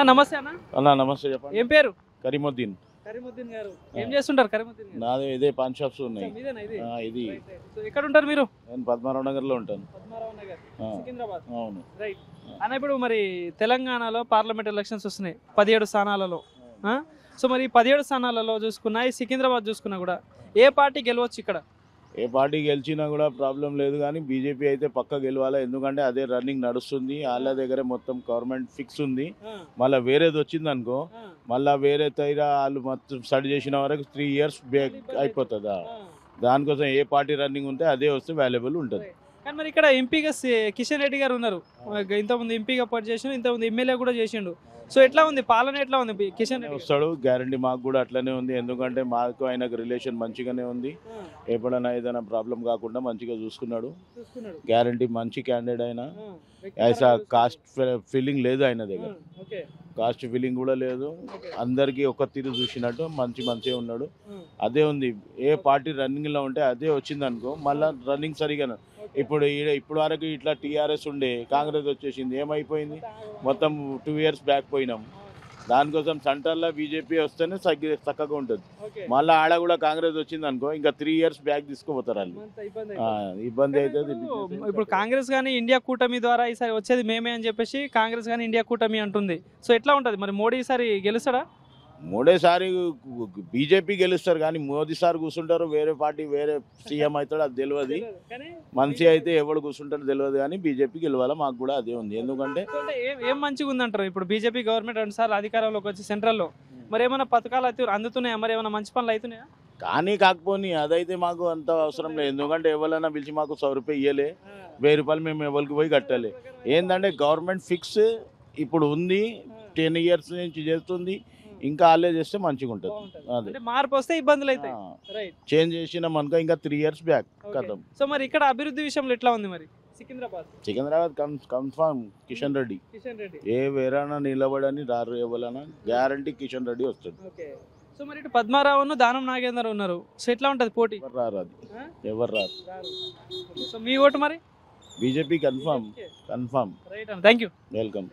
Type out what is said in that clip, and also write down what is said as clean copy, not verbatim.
అన్న నమస్తే అన్న. అన్న నమస్తే చెప్పండి. ఏం పేరు? కరీముద్దీన్. కరీముద్దీన్ గారు ఏం చేస్తుంటారు? కరీముద్దీన్ గారు నాది ఇదే పాన్ షాప్స్ ఉన్నాయి. మీదేనా ఇది? ఇది సో ఎక్కడ ఉంటారు మీరు? నేను పద్మారావు నగర్ లో ఉంటాను. పద్మారావు నగర్, సికింద్రాబాద్. అవును. రైట్ అన్న. ఇప్పుడు మరి తెలంగాణలో పార్లమెంట్ ఎలక్షన్స్ వస్తున్నాయి 17 స్థానాలలో. సో మరి 17 స్థానాలలో చూసుకున్నా, ఈ సికింద్రాబాద్ చూసుకున్నా కూడా ఏ పార్టీ గెలవచ్చు ఇక్కడ? ఏ పార్టీ గెలిచినా కూడా ప్రాబ్లం లేదు, కానీ బీజేపీ అయితే పక్క గెలవాలి. ఎందుకంటే అదే రన్నింగ్ నడుస్తుంది, వాళ్ళ దగ్గర మొత్తం గవర్నమెంట్ ఫిక్స్ ఉంది. మళ్ళీ వేరేది వచ్చింది అనుకో, మళ్ళీ వేరే తీరా వాళ్ళు మొత్తం స్టడీ చేసిన వరకు 3 years బ్యాక్ అయిపోతుందా. దానికోసం ఏ పార్టీ రన్నింగ్ ఉంటే అదే వస్తే వాల్యుబుల్ ఉంటుంది. కానీ మరి ఇక్కడ ఎంపీగా కిషన్ రెడ్డి గారు ఉన్నారు. ఇంతకుముందు ఎంపీగా పోటీ చేసిండు, ఇంతకుముందు ఎమ్మెల్యే కూడా చేసిండు. సో ఎట్లా ఉంది పాలన, ఎట్లా ఉంది కిషన్ రెడ్డి? వస్తాడు గ్యారంటీ. మాకు కూడా అట్లనే ఉంది, ఎందుకంటే మాకు ఆయనకు రిలేషన్ మంచిగానే ఉంది. ఎప్పుడైనా ఏదైనా ప్రాబ్లం కాకుండా మంచిగా చూసుకున్నాడు. గ్యారంటీ మంచి క్యాండిడేట్ అయినా. ఐసా కాస్ట్ ఫీలింగ్ లేదు ఆయన దగ్గర, కాస్ట్ ఫీలింగ్ కూడా లేదు. అందరికీ ఒక తీరు చూసినట్టు మంచిగా ఉన్నాడు. అదే ఉంది. ఏ పార్టీ రన్నింగ్ లో ఉంటే అదే వచ్చింది అనుకో, మళ్ళీ రన్నింగ్ సరిగా. ఇప్పుడు వరకు ఇట్లా టీఆర్ఎస్ ఉండే, కాంగ్రెస్ వచ్చేసింది, ఏమైపోయింది మొత్తం 2 years బ్యాక్ పోయినాం. దానికోసం సెంటర్లో బీజేపీ వస్తేనే చక్కగా ఉంటుంది. మళ్ళీ ఆడ కూడా కాంగ్రెస్ వచ్చింది అనుకో, ఇంకా 3 years బ్యాక్ తీసుకుపోతారు వాళ్ళు. ఇబ్బంది అవుతుంది. ఇప్పుడు కాంగ్రెస్ కానీ ఇండియా కూటమి ద్వారా ఈసారి వచ్చేది మేమే అని చెప్పేసి కాంగ్రెస్ కానీ ఇండియా కూటమి అంటుంది. సో ఎట్లా ఉంటుంది మరి? మోడీ ఈసారి గెలుస్తాడా? మూడేసారి బీజేపీ గెలుస్తారు, కానీ మోదీ సార్ కూర్చుంటారు, వేరే పార్టీ వేరే సీఎం అవుతాడు, అది తెలియదు. మంచి అయితే ఎవడు కూర్చుంటారో తెలియదు, కానీ బీజేపీ గెలవాలా. మాకు కూడా అదే ఉంది. ఎందుకంటే ఏం మంచిగా ఉందంటారు? ఇప్పుడు బీజేపీ గవర్నమెంట్ 2 సార్లు అధికారంలోకి వచ్చి సెంట్రల్లో మరి ఏమైనా పథకాలు అయితే అందుతున్నాయా? మరి ఏమైనా మంచి పనులు అవుతున్నాయా? కానీ కాకపోని అదైతే మాకు అంత అవసరం లేదు. ఎందుకంటే ఎవరైనా పిలిచి మాకు 100 రూపాయలు ఇవ్వలే, 1000 రూపాయలు మేము ఎవరికి పోయి కట్టాలి. ఏంటంటే గవర్నమెంట్ ఫిక్స్ ఇప్పుడు ఉంది, 10 years నుంచి చేస్తుంది. ఇంకా వాళ్ళే చేస్తే మంచిగా ఉంటుంది. అదే మార్పు వస్తే ఇబ్బందులు అయితే చేంజ్ చేసినాం అనుకో, ఇంకా 3 years బ్యాక్ కథం. సో మరి ఇక్కడ అభివృద్ధి విషయంలో ఎట్లా ఉంది మరి? సికింద్రాబాద్ కన్ఫర్మ్ కిషన్ రెడ్డి. ఏ వేరైనా నిలబడని రారు, ఎవరైనా గ్యారంటీ కిషన్ రెడ్డి వస్తాడు. సో మరి ఇటు పద్మారావు, దానం నాగేందర్ ఉన్నారు. సో ఎట్లా ఉంటుంది పోటీ? రారు, అది ఎవరు రారు. సో మీ ఓటు మరి? BJP confirm. Thank you. Welcome.